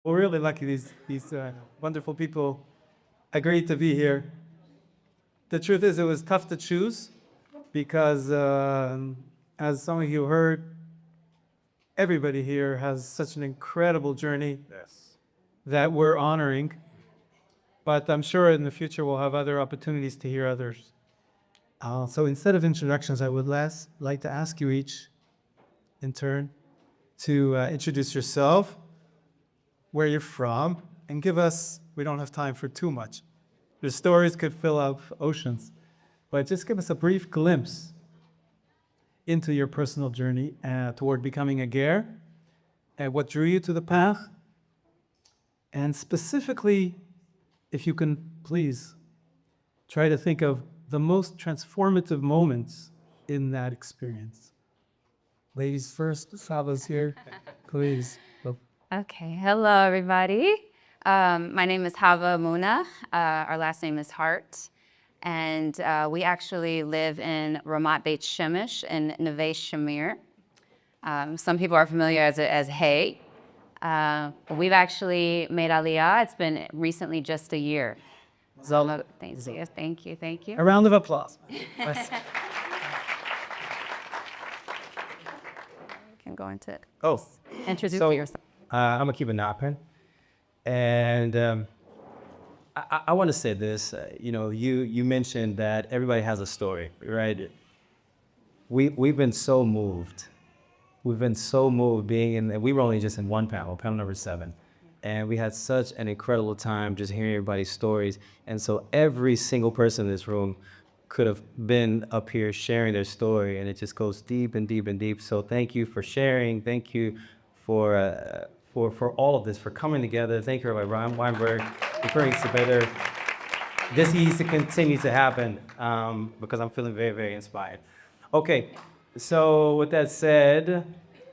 We're really lucky these wonderful people agreed to be here. The truth is, it was tough to choose because, as some of you heard, everybody here has such an incredible journey that we're honoring. But I'm sure in the future we'll have other opportunities to hear others. So instead of introductions, I would like to ask you each in turn to introduce yourself, where you're from, and give us, we don't have time for too much. Your stories could fill up oceans, but just give us a brief glimpse into your personal journey toward becoming a Ger, and what drew you to the path, and specifically, if you can please, try to think of the most transformative moments in that experience. Ladies first, Chava's here, please. Okay, hello everybody. My name is Chava Muna. Our last name is Hart. And we actually live in Ramat Beit Shemesh in Neve Shamir. Some people are familiar as Hay. We've actually made Aliyah. It's been recently just a year. So thank you. A round of applause. Can go into it. Oh, Introduce so, yourself. I'm Akiva Menachem, and I want to say this. You mentioned that everybody has a story, right? We've been so moved. We've been so moved being in. We were only just in one panel number 7, and we had such an incredible time just hearing everybody's stories. And so every single person in this room could have been up here sharing their story, and it just goes deep and deep and deep. So thank you for sharing. Thank you for all of this, for coming together. Thank you, Rabbi Weinberg, for bringing together. This needs to continue to happen because I'm feeling very, very inspired. Okay, so with that said,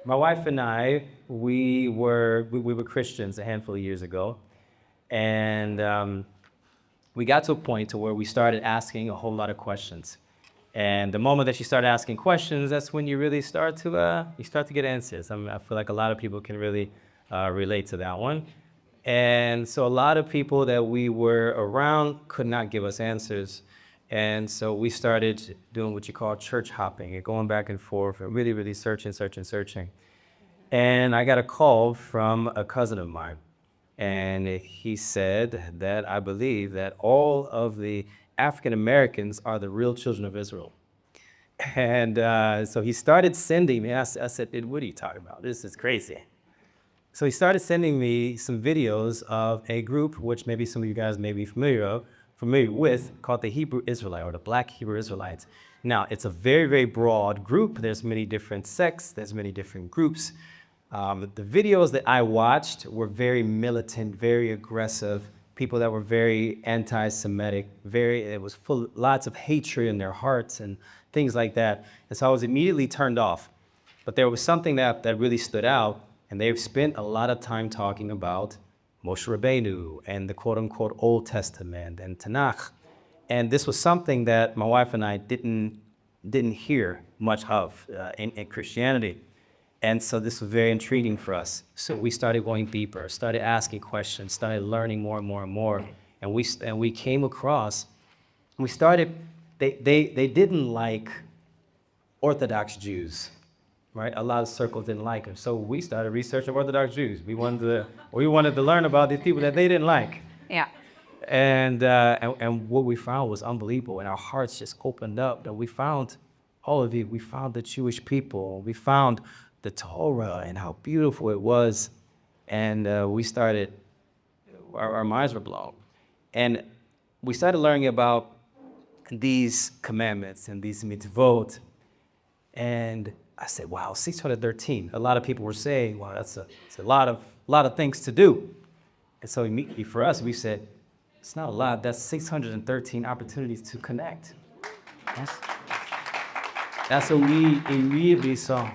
my wife and I, we were Christians a handful of years ago, and we got to a point to where we started asking a whole lot of questions. And the moment that you start asking questions, that's when you really start to get answers. I feel like a lot of people can really relate to that one. And so a lot of people that we were around could not give us answers. And so we started doing what you call church hopping and going back and forth and really, really searching. And I got a call from a cousin of mine. And he said that I believe that all of the African Americans are the real children of Israel. And so he started sending me, I said, what are you talking about? This is crazy. So he started sending me some videos of a group, which maybe some of you guys may be familiar with, called the Hebrew Israelite, or the Black Hebrew Israelites. Now, it's a very, very broad group. There's many different sects. There's many different groups. The videos that I watched were very militant, very aggressive, people that were very anti-Semitic, it was full, lots of hatred in their hearts and things like that. And so I was immediately turned off. But there was something that really stood out, and they've spent a lot of time talking about Moshe Rabbeinu and the quote-unquote Old Testament and Tanakh. And this was something that my wife and I didn't hear much of in Christianity. And so this was very intriguing for us. So we started going deeper, started asking questions, started learning more and more and more. And we came across, they didn't like Orthodox Jews, right? A lot of circles didn't like them. So we started researching Orthodox Jews. We wanted to learn about these people that they didn't like. Yeah. And what we found was unbelievable, and our hearts just opened up. And we found all of it. We found the Jewish people. We found the Torah and how beautiful it was. And we started, our minds were blown. And we started learning about these commandments and these mitzvot. And I said, wow, 613. A lot of people were saying, wow, it's a lot of things to do. And so immediately for us, we said, it's not a lot, that's 613 opportunities to connect. That's what we immediately saw.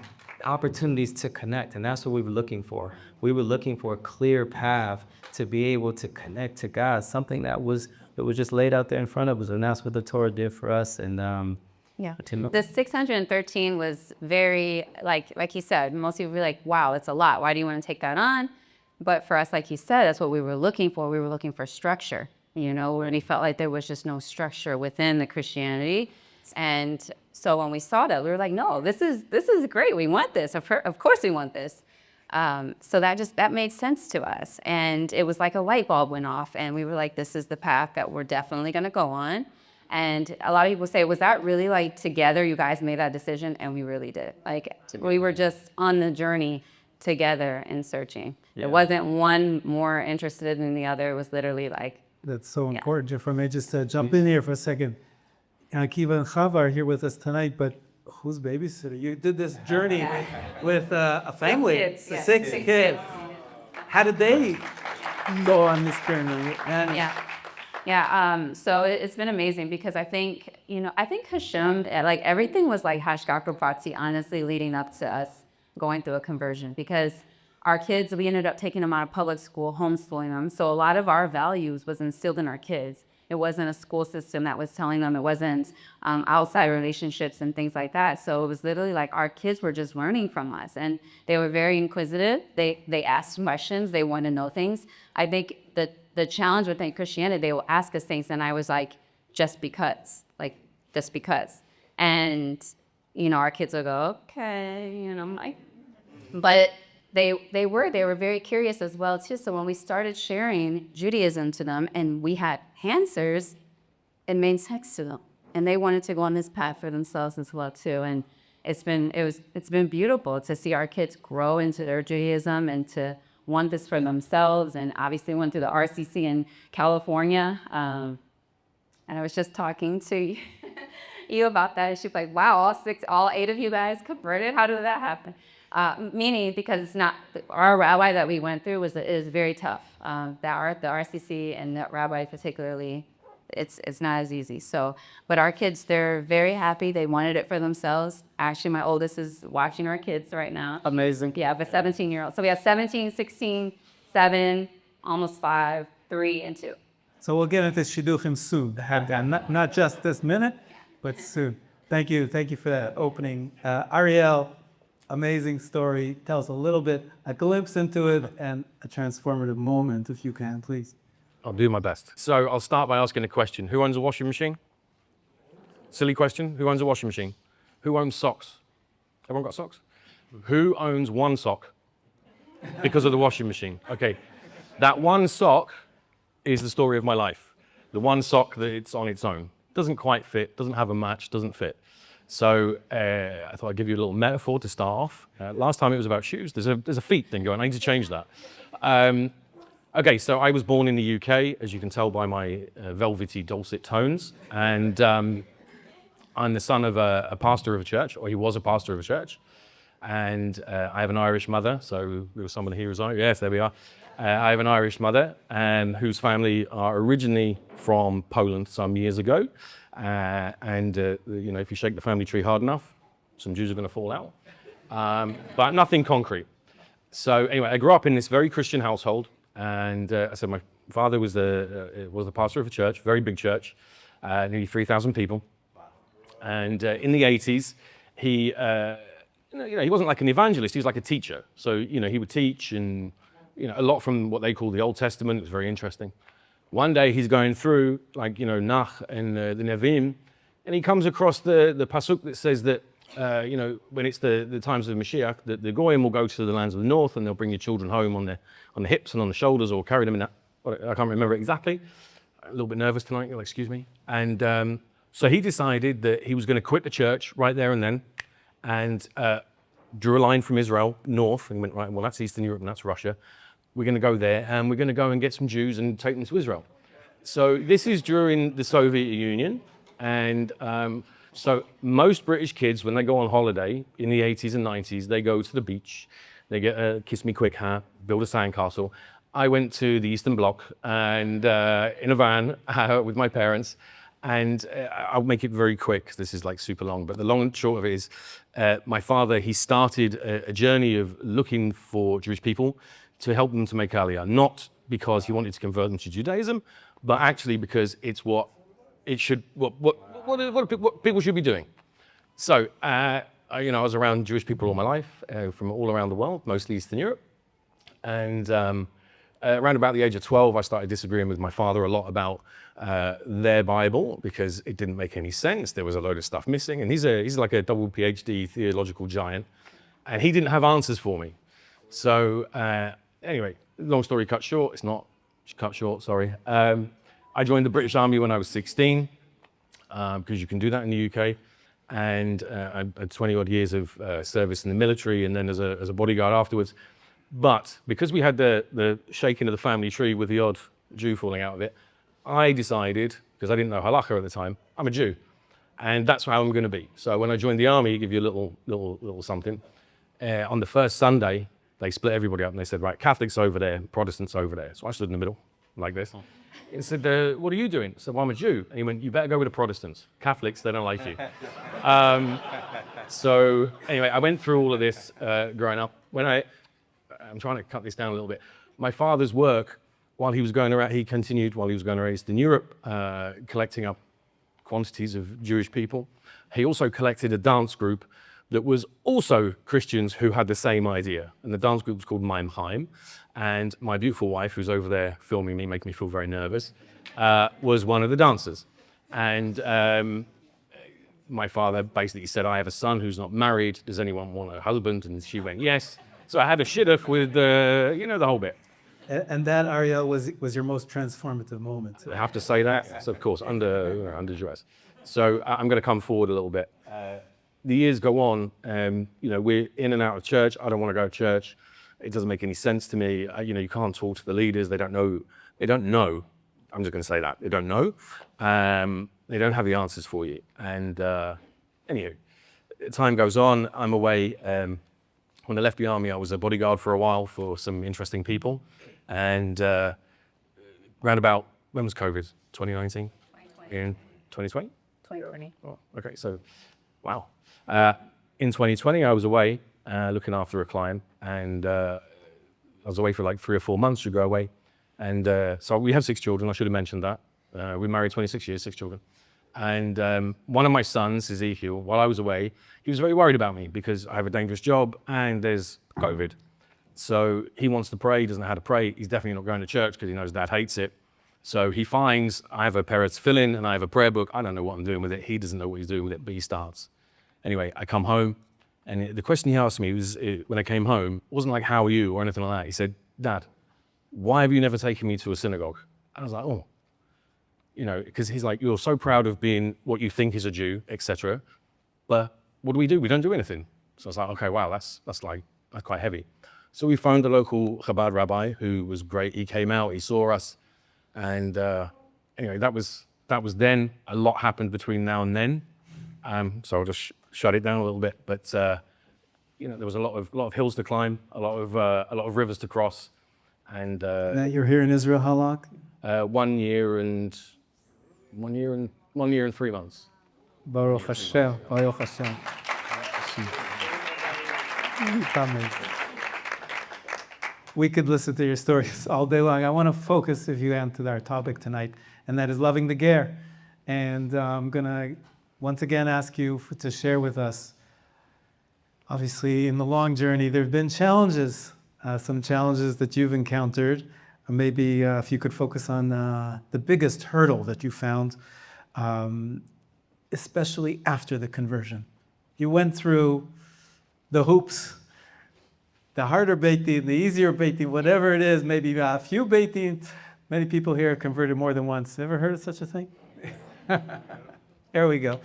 Opportunities to connect, and that's what we were looking for. We were looking for a clear path to be able to connect to God, something that was just laid out there in front of us, and that's what the Torah did for us. And yeah, the 613 was very, like you said, most people were like, wow, it's a lot. Why do you want to take that on? But for us, like he said, that's what we were looking for. We were looking for structure, when he felt like there was just no structure within the Christianity. And so when we saw that, we were like, no, this is great. We want this. Of course we want this. So that made sense to us. And it was like a light bulb went off, and we were like, this is the path that we're definitely going to go on. And a lot of people say, was that really like together you guys made that decision? And we really did. Like we were just on the journey together in searching. Yeah. It wasn't one more interested than the other. It was literally like. That's so important. If I may just jump in here for a second. Akiva and Chava are here with us tonight, but who's babysitter? You did this journey with a family, six kids. How did they go on this journey? So it's been amazing because I think Hashem, like everything was like hashgacha prati, honestly, leading up to us going through a conversion, because our kids, we ended up taking them out of public school, homeschooling them. So a lot of our values was instilled in our kids. It wasn't a school system that was telling them. It wasn't outside relationships and things like that. So it was literally like our kids were just learning from us, and they were very inquisitive. They asked questions. They want to know things. I think the challenge within Christianity, they will ask us things, and I was like, just because. And, our kids will go, okay, but they were very curious as well too. So when we started sharing Judaism to them and we had answers, it made sense to them, and they wanted to go on this path for themselves as well too. And it's been beautiful to see our kids grow into their Judaism and to want this for themselves. And obviously went through the RCC in California, and I was just talking to you about that, and she was like, wow, all 8 of you guys converted? How did that happen? Meaning, because it's not, our rabbi that we went through is very tough. The RCC and that rabbi particularly, it's not as easy. So, but our kids, they're very happy. They wanted it for themselves. Actually, my oldest is watching our kids right now. Amazing. Yeah, but 17-year-old. So we have 17, 16, 7, almost 5, 3, and 2. So we'll get into shidduchim soon. Not just this minute, but soon. Thank you for that opening. Ariel, amazing story. Tell us a little bit, a glimpse into it, and a transformative moment, if you can, please. I'll do my best. So I'll start by asking a question. Who owns a washing machine? Silly question. Who owns a washing machine? Who owns socks? Everyone got socks? Who owns one sock? Because of the washing machine. Okay. That one sock is the story of my life. The one sock that it's on its own. Doesn't quite fit, doesn't have a match, doesn't fit. So I thought I'd give you a little metaphor to start off. Last time it was about shoes. There's a feet thing going. I need to change that. Okay, so I was born in the UK, as you can tell by my velvety, dulcet tones. And I'm the son of a pastor of a church, or he was a pastor of a church. And I have an Irish mother, so there was someone here as well. Yes, there we are. I have an Irish mother, whose family are originally from Poland some years ago. If you shake the family tree hard enough, some Jews are going to fall out. But nothing concrete. So anyway, I grew up in this very Christian household. And I said my father was the pastor of a church, very big church, nearly 3,000 people. And in the 80s, he wasn't like an evangelist, he was like a teacher. So, he would teach and, a lot from what they call the Old Testament. It was very interesting. One day he's going through, Nach and the Nevim, and he comes across the pasuk that says that, when it's the times of Mashiach, that the Goyim will go to the lands of the north and they'll bring your children home on the hips and on the shoulders, or carry them in that. I can't remember exactly. A little bit nervous tonight, you'll excuse me. And so he decided that he was going to quit the church right there and then, and drew a line from Israel north and went, right, well, that's Eastern Europe and that's Russia. We're going to go there and we're going to go and get some Jews and take them to Israel. So this is during the Soviet Union. And so most British kids, when they go on holiday in the 80s and 90s, they go to the beach, they get a kiss me quick hat, build a sandcastle. I went to the Eastern Bloc and in a van with my parents. And I'll make it very quick, because this is like super long, but the long and short of it is my father, he started a journey of looking for Jewish people to help them to make Aliyah, not because he wanted to convert them to Judaism, but actually because it's what people should be doing. So, I was around Jewish people all my life, from all around the world, mostly Eastern Europe. And around about the age of 12, I started disagreeing with my father a lot about their Bible because it didn't make any sense. There was a load of stuff missing. And he's like a double PhD theological giant. And he didn't have answers for me. So anyway, long story cut short, it's not cut short, sorry. I joined the British Army when I was 16, because you can do that in the UK. And I had 20 odd years of service in the military and then as a bodyguard afterwards. But because we had the shaking of the family tree with the odd Jew falling out of it, I decided, because I didn't know halakha at the time, I'm a Jew. And that's how I'm going to be. So when I joined the army, give you a little something. On the first Sunday, they split everybody up and they said, right, Catholics over there, Protestants over there. So I stood in the middle, like this. He said, what are you doing? I said, well, I'm a Jew. And he went, you better go with the Protestants. Catholics, they don't like you. So anyway, I went through all of this growing up. I'm trying to cut this down a little bit. My father's work, while he was going around, he continued while he was going around Eastern Europe, collecting up quantities of Jewish people. He also collected a dance group that was also Christians who had the same idea. And the dance group was called Menachem. And my beautiful wife, who's over there filming me, making me feel very nervous, was one of the dancers. And my father basically said, I have a son who's not married. Does anyone want a husband? And she went, yes. So I had a shidduch with, the whole bit. And that, Ariel, was your most transformative moment. I have to say that. So of course, under duress. So I'm going to come forward a little bit. The years go on, we're in and out of church. I don't want to go to church. It doesn't make any sense to me. You can't talk to the leaders. They don't know. I'm just going to say that. They don't know. They don't have the answers for you. And anywho, time goes on. I'm away. When I left the army, I was a bodyguard for a while for some interesting people. And round about, when was COVID? 2019? 2020. In 2020? 2020. Oh, okay, so, wow. In 2020, I was away looking after a client, and I was away for like 3 or 4 months to go away. And so we have 6 children, I should have mentioned that. We married 26 years, 6 children. And one of my sons, Ezekiel, while I was away, he was very worried about me because I have a dangerous job and there's COVID. So he wants to pray, he doesn't know how to pray. He's definitely not going to church because he knows Dad hates it. So he finds, I have a pair to fill in and I have a prayer book. I don't know what I'm doing with it. He doesn't know what he's doing with it, but he starts. Anyway, I come home and the question he asked me was, when I came home, wasn't like, how are you or anything like that. He said, Dad, why have you never taken me to a synagogue? I was like, oh. Because he's like, you're so proud of being what you think is a Jew, etc. But what do? We don't do anything. So I was like, okay, wow, that's quite heavy. So we phoned the local Chabad rabbi, who was great. He came out, he saw us, and anyway, that was then. A lot happened between now and then. So I'll just shut it down a little bit. But there was a lot of hills to climb, a lot of rivers to cross, and You're here in Israel how long? 1 year and 3 months. Baruch Hashem. Baruch Hashem. Amen. We could listen to your stories all day long. I want to focus, if you can, to our topic tonight, and that is loving the Ger. And I'm going to once again ask you to share with us. Obviously, in the long journey, there have been challenges, some challenges that you've encountered. Maybe if you could focus on the biggest hurdle that you found, especially after the conversion. You went through the hoops, the harder beitin, the easier beitin, whatever it is, maybe a few beitin. Many people here have converted more than once. Ever heard of such a thing? There we go.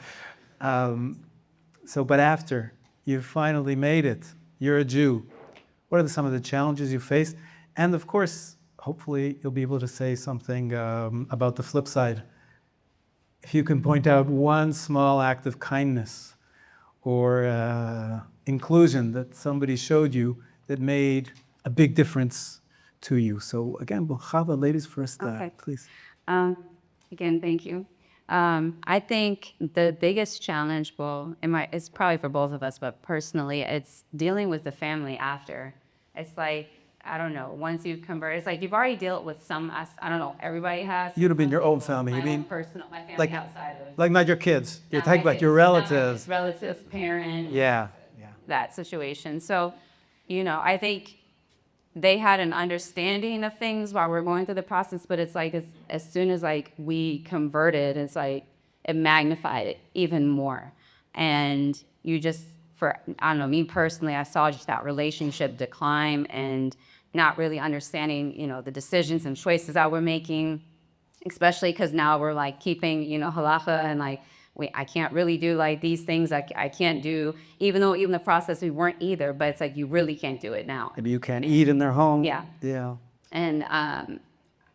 But after you finally made it, you're a Jew. What are some of the challenges you faced? And of course, hopefully you'll be able to say something about the flip side. If you can point out one small act of kindness or inclusion that somebody showed you that made a big difference to you. So again, Chava, ladies first, Okay. please. Again, thank you. I think the biggest challenge, it's probably for both of us, but personally, it's dealing with the family after. It's like, I don't know, once you convert, it's like you've already dealt with some, I don't know, everybody has. You'd have been your own family, you mean? My family like- outside of. Like not your kids. You're Not talking my about your kids, not my relatives. kids, relatives, parents. Yeah. That situation. So, I think they had an understanding of things while we're going through the process, but it's like as soon as like we converted, it's like it magnified it even more. And you just, I don't know, me personally, I saw just that relationship decline and not really understanding, the decisions and choices that we're making, especially because now we're like keeping, halacha and like, I can't really do like these things. I can't do, even though even the process we weren't either, but it's like you really can't do it now. Maybe you can't eat in their home. Yeah. Yeah. And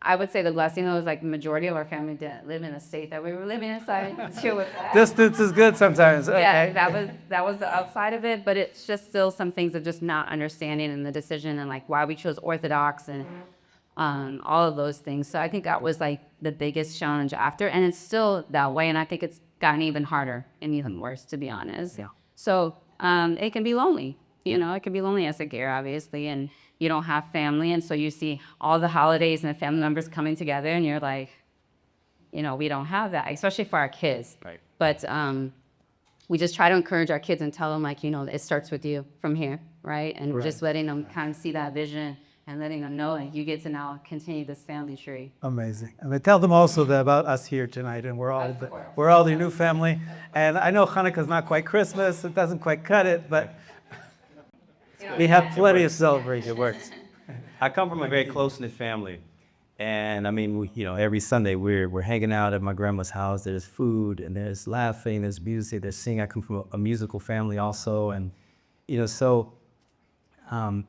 I would say the blessing though is like the majority of our family didn't live in a state that we were living in, so I deal with that. Distance is good sometimes. Yeah, Okay. that was the upside of it, but it's just still some things of just not understanding in the decision and like why we chose Orthodox and all of those things. So I think that was like the biggest challenge after, and it's still that way, and I think it's gotten even harder and even worse, to be honest. Yeah. So it can be lonely. It can be lonely as a Ger, obviously, and you don't have family, and so you see all the holidays and the family members coming together, and you're like, we don't have that, especially for our kids. Right. But we just try to encourage our kids and tell them, like, it starts with you from here, right? And Right. just letting them kind of see that vision and letting them know that you get to now continue this family tree. Amazing. I mean, tell them also that about us here tonight, and we're all the new family. And I know Hanukkah's not quite Christmas; it doesn't quite cut it, but we have plenty of celebration. It works. I come from a very close-knit family. And I mean, every Sunday we're hanging out at my grandma's house. There's food and there's laughing, there's music, there's singing. I come from a musical family also. And, so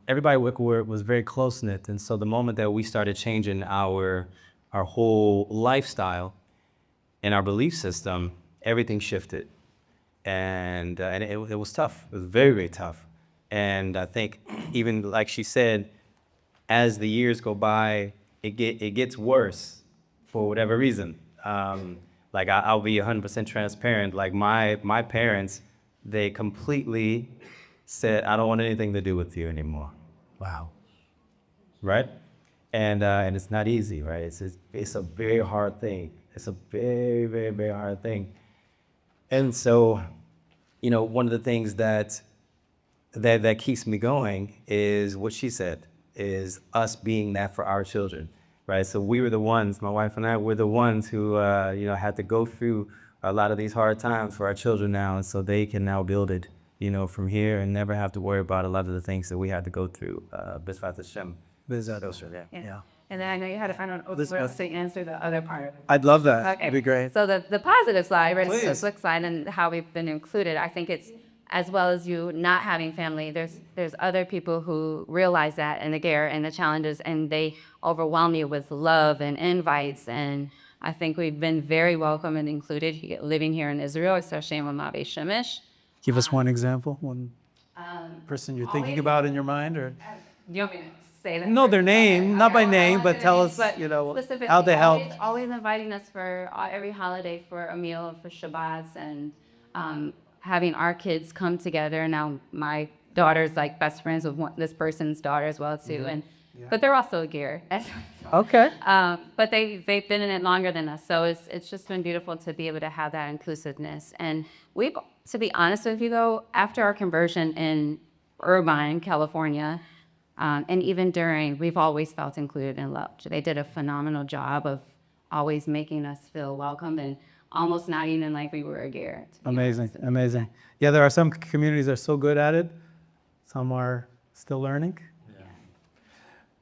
everybody was very close-knit. And so the moment that we started changing our whole lifestyle and our belief system, everything shifted. And it was tough. It was very, very tough. And I think even like she said, as the years go by, it gets worse for whatever reason. Like I'll be 100% transparent. Like my parents, they completely said, I don't want anything to do with you anymore. Wow. Right? And it's not easy, right? It's a very hard thing. It's a very, very, very hard thing. And so, one of the things that keeps me going is what she said, is us being that for our children, right? So we were the ones, my wife and I were the ones who, had to go through a lot of these hard times for our children now, and so they can now build it, from here and never have to worry about a lot of the things that we had to go through. B'ezrat Hashem. Yeah. And then I know you had to find out to answer the other part of it. I'd love that. Okay. It'd be great. So the positive side, right, is the Please. flip side and how we've been included. I think it's, as well as you not having family, there's other people who realize that and the Ger and the challenges, and they overwhelm you with love and invites. And I think we've been very welcome and included living here in Israel, especially in Am Yisrael. Give us one example, one person you're thinking about in your mind, or You want me to say that? know their name, not by name, but tell us, Specifically, how they help. Always inviting us for every holiday for a meal, for Shabbats, and having our kids come together. Now, my daughter's like best friends with this person's daughter as well too, and but they're also a Ger. Okay. But they've been in it longer than us, so it's just been beautiful to be able to have that inclusiveness. And we've, to be honest with you though, after our conversion in Irvine, California, and even during, we've always felt included and loved. They did a phenomenal job of always making us feel welcome and almost not even like we were a Ger. Amazing. Yeah, there are some communities that are so good at it. Some are still learning.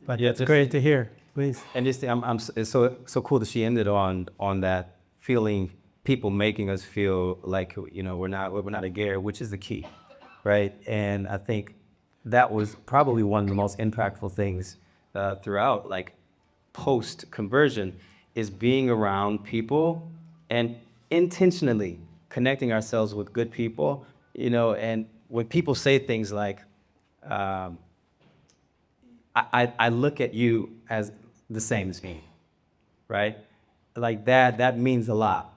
But Yeah, it's just- great to hear. Please. And just, it's so cool that she ended on that feeling, people making us feel like, we're not a Ger, which is the key, right? And I think that was probably one of the most impactful things throughout, like post-conversion, is being around people and intentionally connecting ourselves with good people, and when people say things like, I look at you as the same as me, right? Like that means a lot.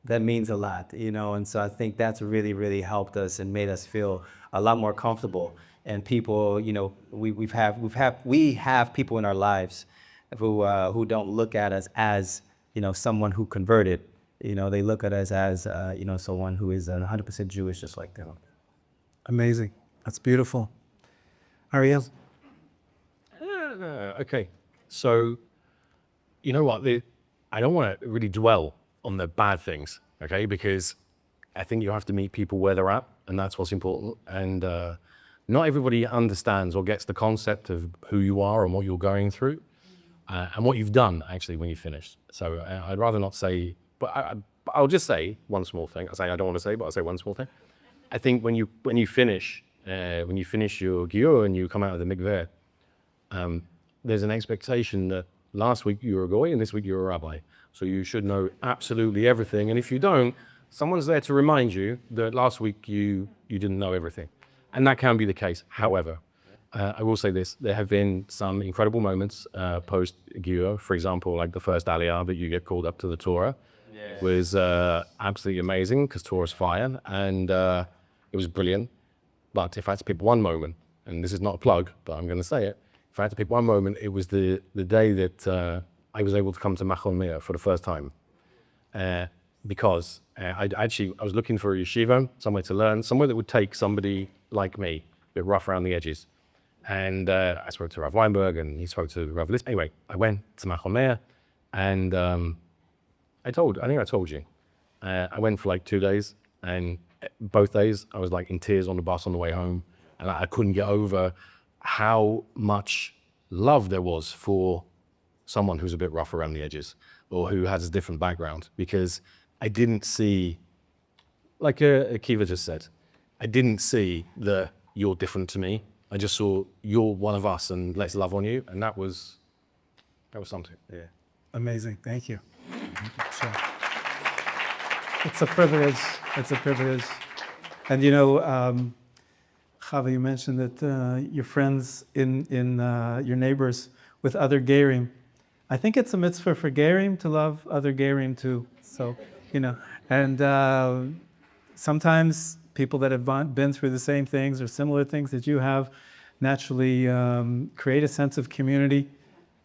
That means a lot, and so I think that's really, really helped us and made us feel a lot more comfortable. And people, we have people in our lives who don't look at us as, someone who converted. They look at us as, someone who is 100% Jewish, just like them. Amazing. That's beautiful. Ariel? Okay. So, you know what? I don't want to really dwell on the bad things, okay? Because I think you have to meet people where they're at, and that's what's important. And not everybody understands or gets the concept of who you are and what you're going through, and what you've done actually when you finished. So I'd rather not say, but I'll just say one small thing. I don't want to say, but I'll say one small thing. I think when you finish your Giyur and you come out of the mikveh, there's an expectation that last week you were a goy and this week you're a rabbi. So you should know absolutely everything. And if you don't, someone's there to remind you that last week you didn't know everything. And that can be the case. However, I will say this, there have been some incredible moments post-Giyur. For example, like the first Aliyah that you get called up to the Torah was absolutely amazing because Torah's fire and it was brilliant. But if I had to pick one moment, and this is not a plug, but I'm going to say it, if I had to pick one moment, it was the day that I was able to come to Menachem for the first time. Because I was looking for a yeshiva, somewhere to learn, somewhere that would take somebody like me, a bit rough around the edges. And I spoke to Rav Weinberg and he spoke to Rav List. Anyway, I went to Menachem and I think I told you. I went for like 2 days and both days I was like in tears on the bus on the way home and I couldn't get over how much love there was for someone who's a bit rough around the edges or who has a different background, because I didn't see, like Akiva just said, I didn't see that you're different to me. I just saw you're one of us and let's love on you. And that was something. Yeah. Amazing. Thank you. So, it's a privilege. It's a privilege. And you know, Chava, you mentioned that your friends in your neighbors with other Gerim. I think it's a mitzvah for Gerim to love other Gerim too. So, you know, and sometimes people that have been through the same things or similar things that you have naturally create a sense of community.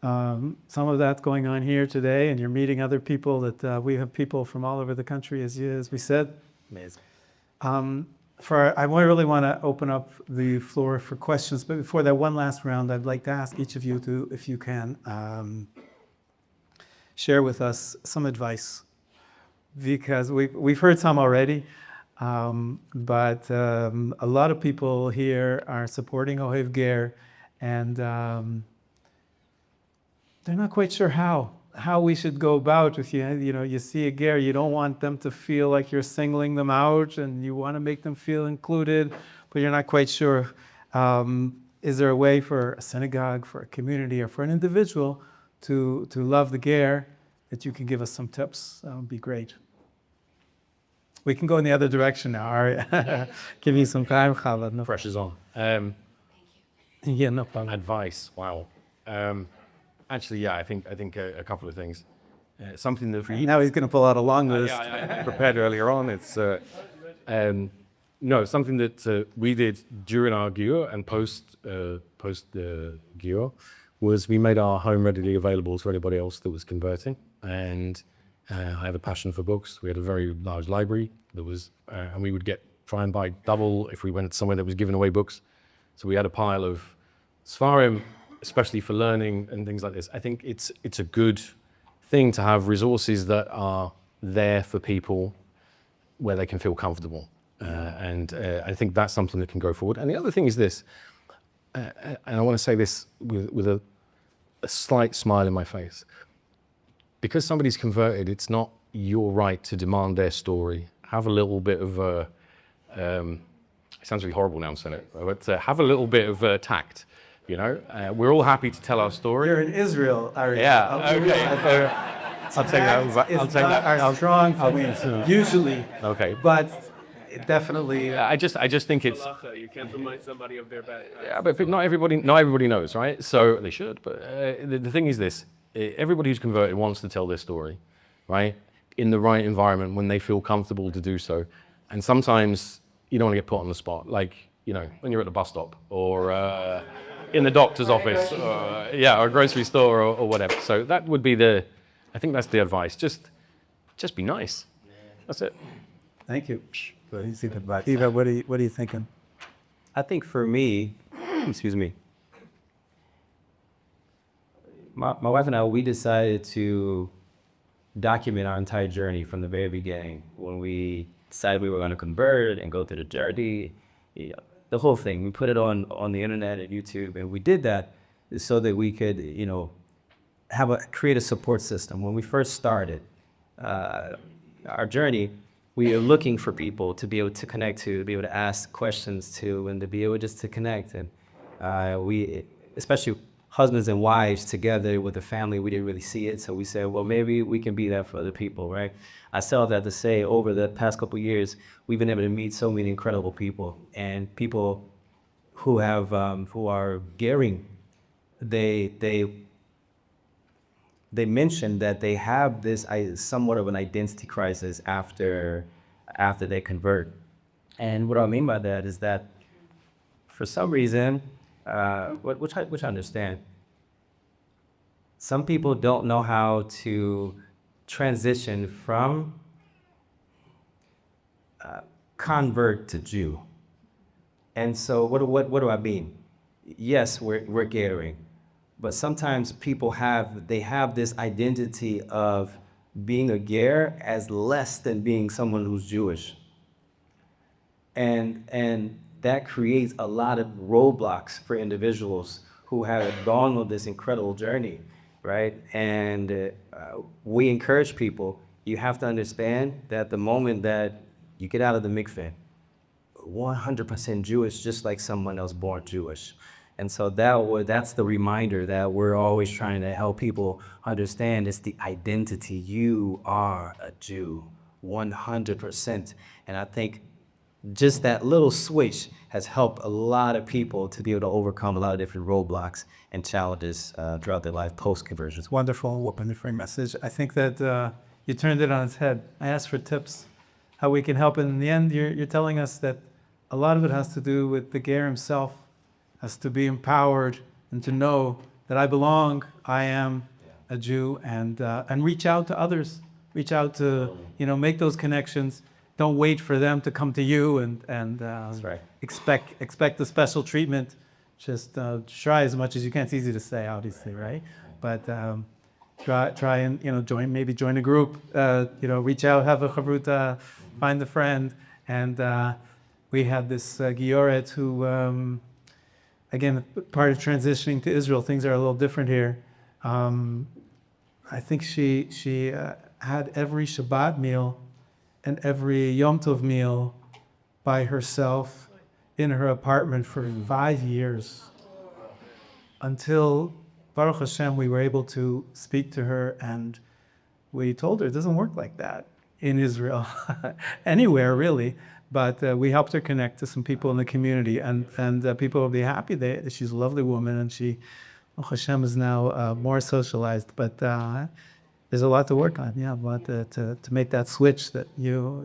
Some of that's going on here today, and you're meeting other people that we have people from all over the country, as we said. Amazing. I really want to open up the floor for questions, but before that, one last round, I'd like to ask each of you to, if you can, share with us some advice, because we've heard some already, but a lot of people here are supporting Ohev Ger, and they're not quite sure how we should go about with you. You know, you see a Ger, you don't want them to feel like you're singling them out, and you want to make them feel included, but you're not quite sure. Is there a way for a synagogue, for a community, or for an individual to love the Ger that you can give us some tips? That would be great. We can go in the other direction now. Ariel. Give me some time, Chava. No. Pressure's on. Yeah, no problem. Advice, wow. Actually, yeah, I think a couple of things. Something that Now he's going to pull out a long list. I prepared earlier on. It's something that we did during our Giyur and post Giyur was we made our home readily available to anybody else that was converting. And I have a passion for books. We had a very large library that was, and we would try and buy double if we went somewhere that was giving away books. So we had a pile of Sfarim, especially for learning and things like this. I think it's a good thing to have resources that are there for people where they can feel comfortable. And I think that's something that can go forward. And the other thing is this, and I want to say this with a slight smile in my face. Because somebody's converted, it's not your right to demand their story. Have a little bit of it sounds really horrible now I'm saying it, but have a little bit of tact. You know, we're all happy to tell our story. You're in Israel, Ariel. Yeah, okay. I'll take that. I'll take that. Strong for me, usually. Okay. But it definitely. I just think it's. You can't remind somebody of their bad. Yeah, but not everybody knows, right? So they should. But the thing is this: everybody who's converted wants to tell their story, right? In the right environment when they feel comfortable to do so. And sometimes you don't want to get put on the spot, like when you're at the bus stop or. In the doctor's office, or a grocery store or whatever. So that would be I think that's the advice. Just be nice. That's it. Thank you. Easy advice. Eva, what are you thinking? I think for me, excuse me, my wife and I, we decided to document our entire journey from the very beginning. When we decided we were going to convert and go through the journey, the whole thing. We put it on the internet and YouTube, and we did that so that we could, create a support system. When we first started our journey, we were looking for people to be able to connect to be able to ask questions to, and to be able just to connect. And we, especially husbands and wives together with a family, we didn't really see it. So we said, well, maybe we can be that for other people, right? I still have that to say, over the past couple of years, we've been able to meet so many incredible people, and people who have, who are Gerim. They mentioned that they have this somewhat of an identity crisis after they convert. And what I mean by that is that for some reason, which I understand, some people don't know how to transition from convert to Jew. And so what do I mean? Yes, we're Gerim. But sometimes people have this identity of being a ger as less than being someone who's Jewish. And that creates a lot of roadblocks for individuals who have gone on this incredible journey, right? And we encourage people, you have to understand that the moment that you get out of the mikveh, 100% Jewish, just like someone else born Jewish. And so that's the reminder that we're always trying to help people understand. It's the identity. You are a Jew, 100%. And I think just that little switch has helped a lot of people to be able to overcome a lot of different roadblocks and challenges throughout their life post-conversions. Wonderful, wonderful message. I think that you turned it on its head. I asked for tips, how we can help. And in the end, you're telling us that a lot of it has to do with the Ger himself, has to be empowered and to know that I belong, I am a Jew, and reach out to others, reach out to, make those connections. Don't wait for them to come to you and That's right. expect the special treatment. Just try as much as you can. It's easy to say, obviously, right? But try and join a group. Reach out, have a chavruta, find a friend, and we had this Gioret who. Again, part of transitioning to Israel, things are a little different here. I think she had every Shabbat meal and every Yom Tov meal by herself in her apartment for 5 years, until Baruch Hashem we were able to speak to her, and we told her it doesn't work like that in Israel, anywhere really. But we helped her connect to some people in the community, and people will be happy. She's a lovely woman, and she, Hashem, is now more socialized. But there's a lot to work on. Yeah, but to make that switch that you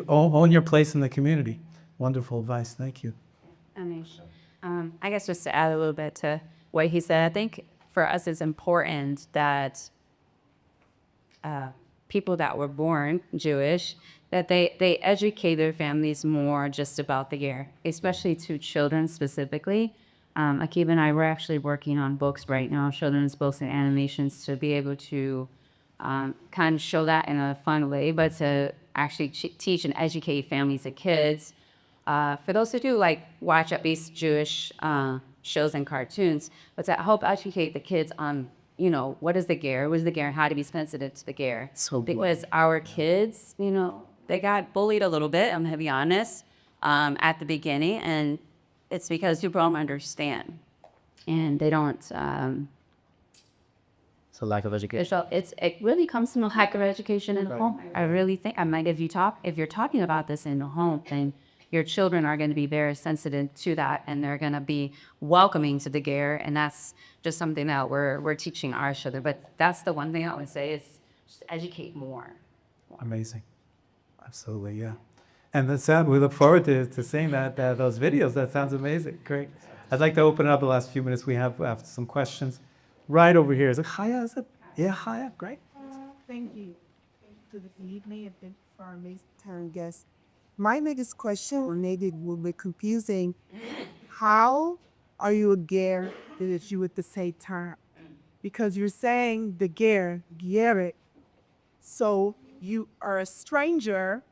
own your place in the community. Wonderful advice. Thank you. Anish. I guess just to add a little bit to what he said, I think for us it's important that people that were born Jewish, that they educate their families more just about the year, especially to children specifically. Akiva and I, we're actually working on books right now, children's books and animations, to be able to kind of show that in a fun way, but to actually teach and educate families and kids. For those who do watch at least Jewish shows and cartoons, but to help educate the kids on what is the ger, what is the ger, how to be sensitive to the ger. Because our kids, they got bullied a little bit, I'm going to be honest, at the beginning. And it's because people don't understand. And they don't... So lack of education. It really comes from a lack of education in the home. I really think, if you're talking about this in the home, then your children are going to be very sensitive to that, and they're going to be welcoming to the ger, and that's just something that we're teaching our children. But that's the one thing I would say is just educate more. Amazing. Absolutely, yeah. And that's sad. We look forward to seeing those videos. That sounds amazing. Great. I'd like to open up the last few minutes. We have some questions. Right over here. Is it Chaya? Is it? Yeah, Chaya. Great. Thank you. Thank you for the evening and thank you for our amazing turn guests. My biggest question, or maybe it will be confusing, how are you a ger that you at the same time? because you're saying the Geret. So you are a stranger,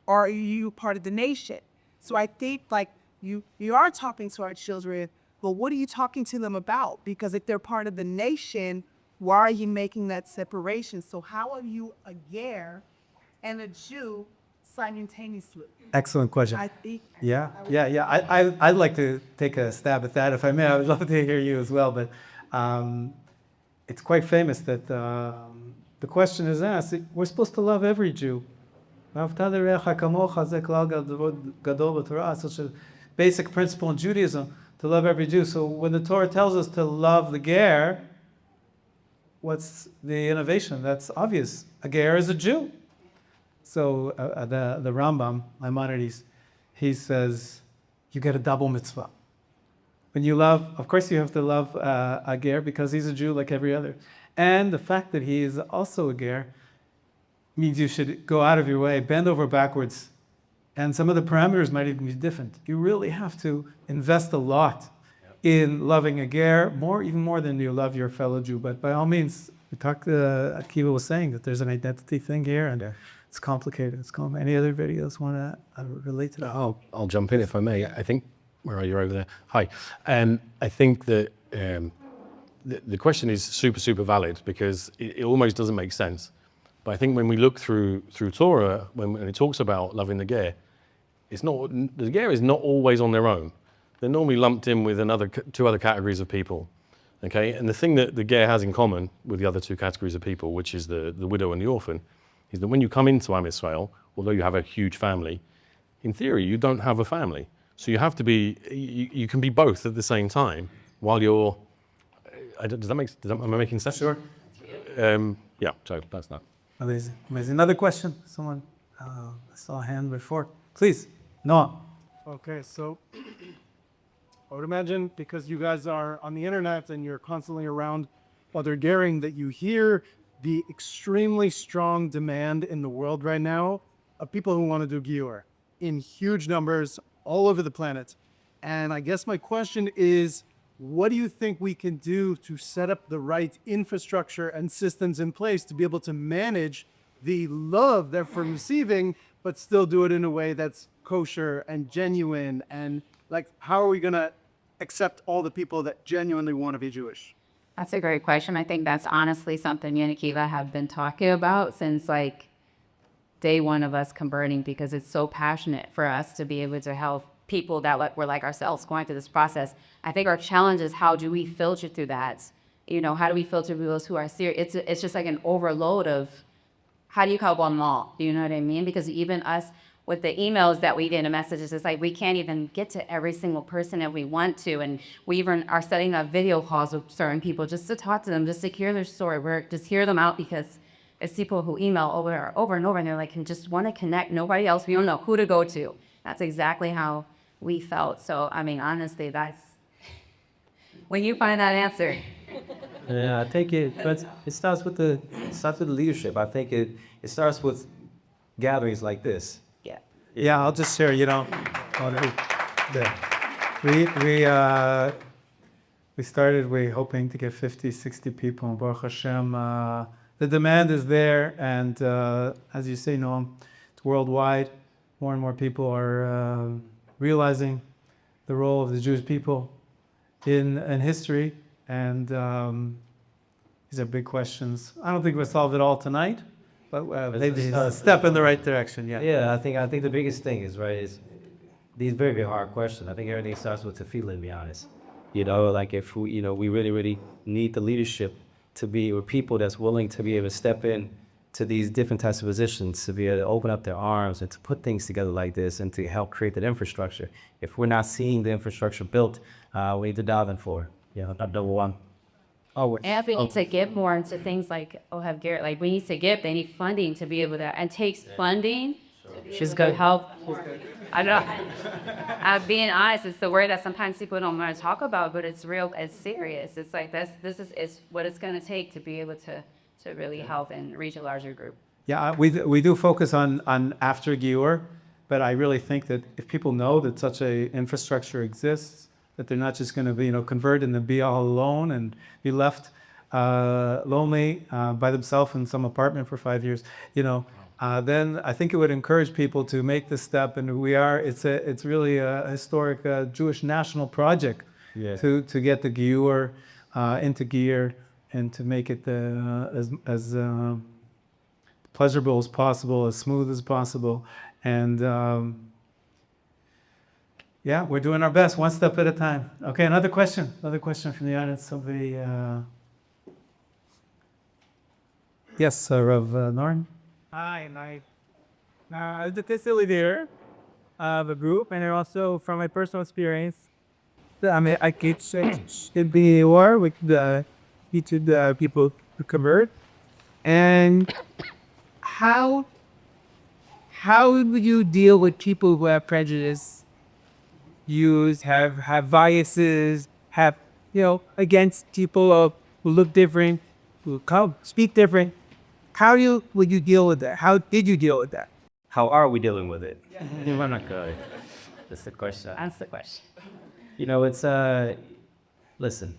or are you part of the nation? So I think like you are talking to our children, but what are you talking to them about? Because if they're part of the nation, why are you making that separation? So how are you a Ger and a Jew simultaneously? Excellent question. I think Yeah. I'd like to take a stab at that, if I may. I would love to hear you as well, but it's quite famous that the question is asked. We're supposed to love every Jew. Such a basic principle in Judaism, to love every Jew. So when the Torah tells us to love the Ger, what's the innovation? That's obvious. A Ger is a Jew. So the Rambam, Maimonides, he says, you get a double mitzvah. When you love, of course you have to love a Ger because he's a Jew like every other. And the fact that he is also a Ger means you should go out of your way, bend over backwards, and some of the parameters might even be different. You really have to invest a lot in loving a Ger, even more than you love your fellow Jew. But by all means, Akiva was saying that there's an identity thing here, and it's complicated. Any other videos want to relate to that? I'll jump in if I may. I think, where are you over there? Hi. I think that the question is super, super valid because it almost doesn't make sense. But I think when we look through Torah, when it talks about loving the Ger, the Ger is not always on their own. They're normally lumped in with two other categories of people. Okay, and the thing that the Ger has in common with the other two categories of people, which is the widow and the orphan, is that when you come into Am Yisrael, although you have a huge family, in theory you don't have a family. So you have to be, you can be both at the same time while you're. Am I making sense? Sure. Yeah. So that's that. Amazing. Another question? Someone, I saw a hand before. Please, Noah. Okay, so I would imagine because you guys are on the internet and you're constantly around other Gering, that you hear the extremely strong demand in the world right now of people who want to do Gior in huge numbers all over the planet. And I guess my question is, what do you think we can do to set up the right infrastructure and systems in place to be able to manage the love they're from receiving, but still do it in a way that's kosher and genuine? And like, how are we going to accept all the people that genuinely want to be Jewish? That's a great question. I think that's honestly something me and Akiva have been talking about since like day one of us converting, because it's so passionate for us to be able to help people that were like ourselves going through this process. I think our challenge is, how do we filter through that? You know, how do we filter through those who are serious? It's just like an overload of, how do you help them all? Do you know what I mean? Because even us with the emails that we get and messages, it's like we can't even get to every single person that we want to. And we even are setting up video calls with certain people just to talk to them, just to hear their story. We're just hear them out, because it's people who email over and over, and they're like, just want to connect. Nobody else, we don't know who to go to. That's exactly how we felt. So, I mean, honestly, that's when you find that answer. Yeah, I think but it starts with the leadership. I think it starts with gatherings like this. Yeah. Yeah, I'll just share, we started hoping to get 50, 60 people, and Baruch Hashem, the demand is there, and as you say, Noam, it's worldwide. More and more people are realizing the role of the Jewish people in history, and these are big questions. I don't think we'll solve it all tonight, but maybe a step in the right direction. Yeah, I think the biggest thing is these very, very hard questions. I think everything starts with tefillah, to be honest. Like if we really, really need the leadership to be, or people that's willing to be able to step in to these different types of positions, to be able to open up their arms and to put things together like this and to help create that infrastructure. If we're not seeing the infrastructure built, we need to dive in for it. That's number one. And we need to give more into things like Ohev Ger. Like, we need to give, they need funding to be able to, and takes funding to go help. I don't know. Being honest, it's the word that sometimes people don't want to talk about, but it's real, it's serious. It's like, this is what it's going to take to be able to really help and reach a larger group. Yeah, we do focus on after Giur, but I really think that if people know that such a infrastructure exists, that they're not just going to be, convert and then be all alone and be left lonely by themselves in some apartment for 5 years, then I think it would encourage people to make this step. And it's really a historic Jewish national project to get the Giur into gear and to make it as pleasurable as possible, as smooth as possible. And yeah, we're doing our best, one step at a time. Okay, another question from the audience. Somebody, yes, Rav Norn. Hi. As the facilitator of a group, and also from my personal experience, I could be war with the people who convert. And how do you deal with people who have prejudice, have biases, have against people who look different, who speak different? Would you deal with that? How did you deal with that? How are we dealing with it? I'm not good. That's the question. Answer the question. It's listen.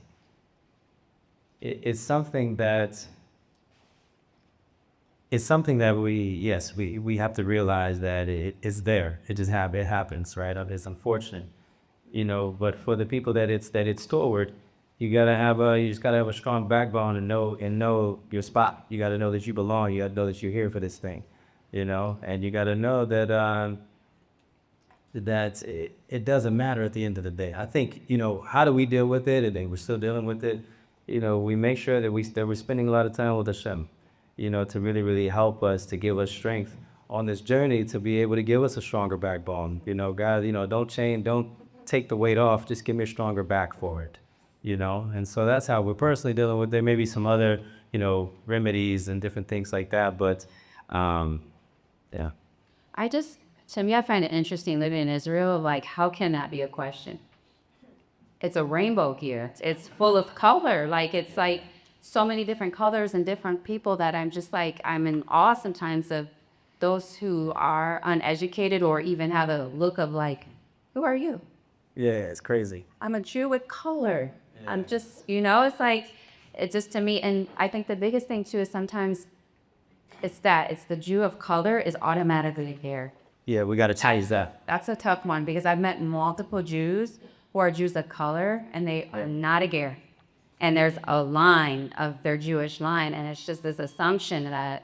It's something that we have to realize that it's there. It just it happens, right? It's unfortunate, But for the people that it's toward, you just gotta have a strong backbone and know your spot. You gotta know that you belong. You gotta know that you're here for this thing, And you gotta know that that it doesn't matter at the end of the day. I think how do we deal with it? And we're still dealing with it. We make sure that we're spending a lot of time with Hashem, to really, really help us, to give us strength on this journey, to be able to give us a stronger backbone. God, don't take the weight off. Just give me a stronger back for it. And so that's how we're personally dealing with it. There may be some other, remedies and different things like that, but yeah. To me, I find it interesting living in Israel. Like, how can that be a question? It's a rainbow here. It's full of color. It's like so many different colors and different people that I'm in awe sometimes of those who are uneducated or even have a look of who are you? Yeah, it's crazy. I'm a Jew with color. Yeah. I'm just, it's just to me. And I think the biggest thing too is sometimes it's the Jew of color is automatically there. Yeah, we got to change that. That's a tough one because I've met multiple Jews who are Jews of color and they are not a Ger. And there's a line of their Jewish line, and it's just this assumption that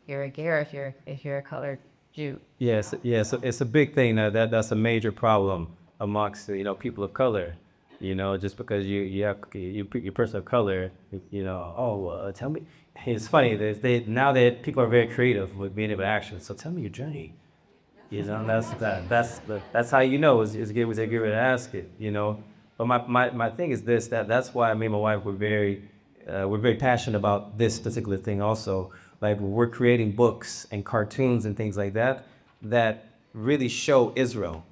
you're a Ger if you're a colored Jew. Yes, so it's a big thing. That's a major problem amongst people of color. Just because you're a person of color, tell me. It's funny now that people are very creative with being able to action. So tell me your journey. That's how is get what they give it to ask it. But my thing is this, that's why me and my wife we're very passionate about this particular thing also. We're creating books and cartoons and things like that really show Israel,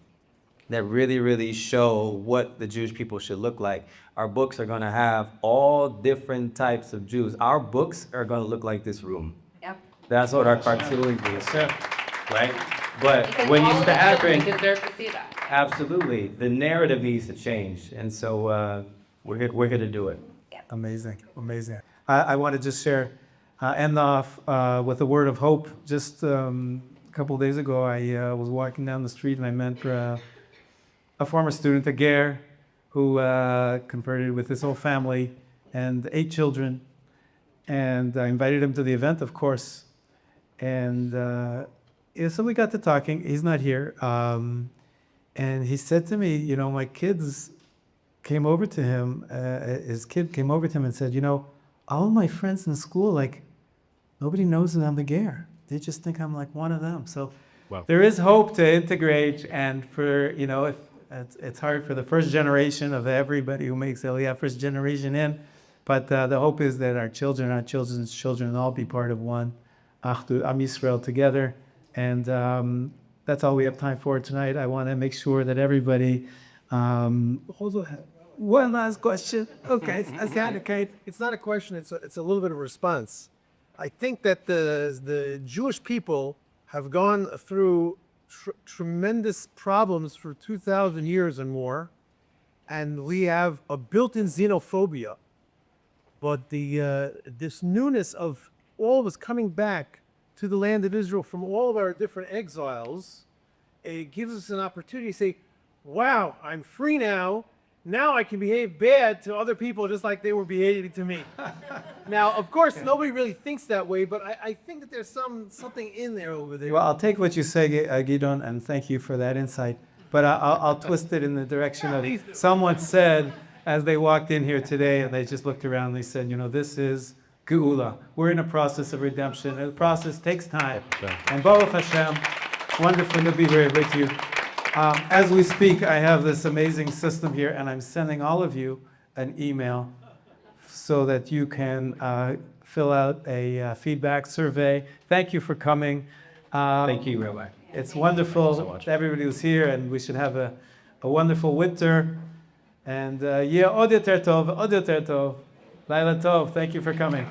that really, really show what the Jewish people should look like. Our books are going to have all different types of Jews. Our books are going to look like this room. Yep. That's what our cartoon is, right? But when you start happen, deserve to see that. Absolutely, the narrative needs to change, and so we're here to do it. Amazing. I want to just end off with a word of hope. Just a couple of days ago, I was walking down the street and I met a former student, a Ger, who converted with his whole family and 8 children. And I invited him to the event, of course. And so we got to talking. He's not here. And he said to me, my kids came over to him. His kid came over to him and said, all my friends in school, nobody knows that I'm the Ger. They just think I'm one of them. So there is hope to integrate. And for, if it's hard for the first generation of everybody who makes Aliyah, first generation in. But the hope is that our children, our children's children, all be part of one Achdut, Am Yisrael together. And that's all we have time for tonight. I want to make sure that everybody. One last question. Okay, okay. It's not a question. It's a little bit of a response. I think that the Jewish people have gone through tremendous problems for 2,000 years and more, and we have a built-in xenophobia. but this newness of all of us coming back to the land of Israel from all of our different exiles, it gives us an opportunity to say, wow, I'm free now. Now I can behave bad to other people just like they were behaving to me. Now, of course, nobody really thinks that way, but I think that there's something in there over there. Well, I'll take what you say, Gidon, and thank you for that insight. But I'll twist it in the direction of someone said as they walked in here today, and they just looked around, they said, this is Geula. We're in a process of redemption. And the process takes time. And Baruch Hashem, wonderful to be here with you. As we speak, I have this amazing system here, and I'm sending all of you an email so that you can fill out a feedback survey. Thank you for coming. Thank you, Rabbi. It's wonderful that everybody was here, and we should have a wonderful winter. And od yoter tov, Laila tov. Thank you for coming.